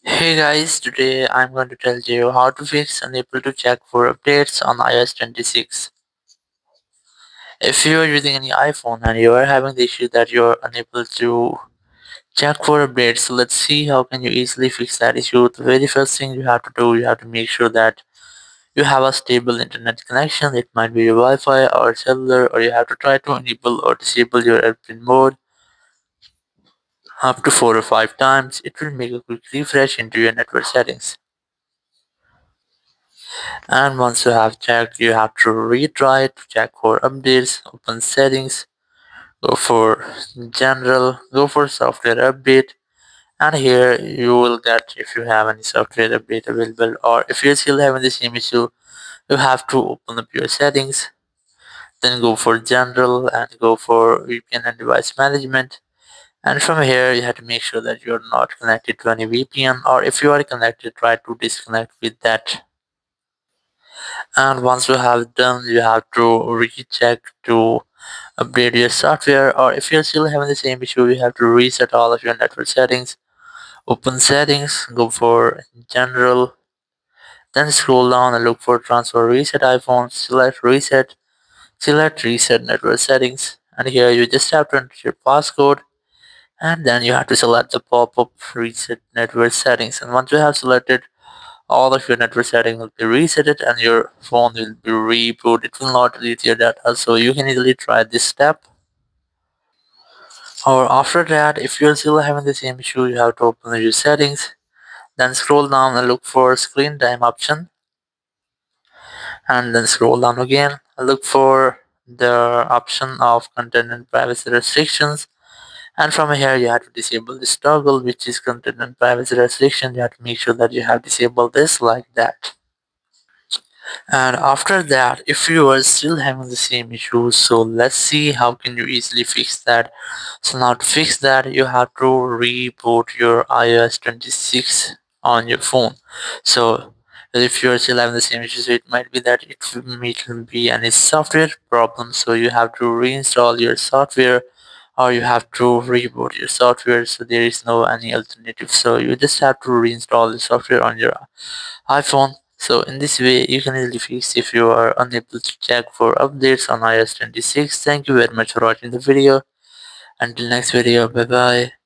Hey guys, today I'm going to tell you how to fix unable to check for updates on iOS 26. If you are using any iPhone and you are having the issue that you are unable to check for updates, so let's see how can you easily fix that issue. The very first thing you have to do, you have to make sure that you have a stable internet connection. It might be your Wi-Fi or cellular, or you have to try to enable or disable your airplane mode up to 4 or 5 times. It will make a quick refresh into your network settings. And once you have checked, you have to retry it to check for updates, open settings, go for general, go for software update, and here you will get if you have any software update available, or if you're still having the same issue, you have to open up your settings, then go for general and go for VPN and device management. And from here, you have to make sure that you're not connected to any VPN, or if you are connected, try to disconnect with that. And once you have done, you have to recheck to update your software, or if you're still having the same issue, you have to reset all of your network settings. Open settings, go for general, then scroll down and look for transfer reset iPhone, select reset network settings, and here you just have to enter your passcode, and then you have to select the pop-up reset network settings. And once you have selected, all of your network settings will be resetted and your phone will be rebooted. It will not delete your data, so you can easily try this step. Or after that, if you're still having the same issue, you have to open your settings, then scroll down and look for screen time option, and then scroll down again and look for the option of content and privacy restrictions. And from here, you have to disable this toggle, which is content and privacy restriction. You have to make sure that you have disabled this like that. And after that, if you are still having the same issue, so let's see how can you easily fix that. So now to fix that, you have to reboot your iOS 26 on your phone. So if you're still having the same issue, so it might be that it will be any software problem, so you have to reinstall your software, or you have to reboot your software. So there is no any alternative, so you just have to reinstall the software on your iPhone. So in this way, you can easily fix if you are unable to check for updates on iOS 26. Thank you very much for watching the video. Until next video, bye bye.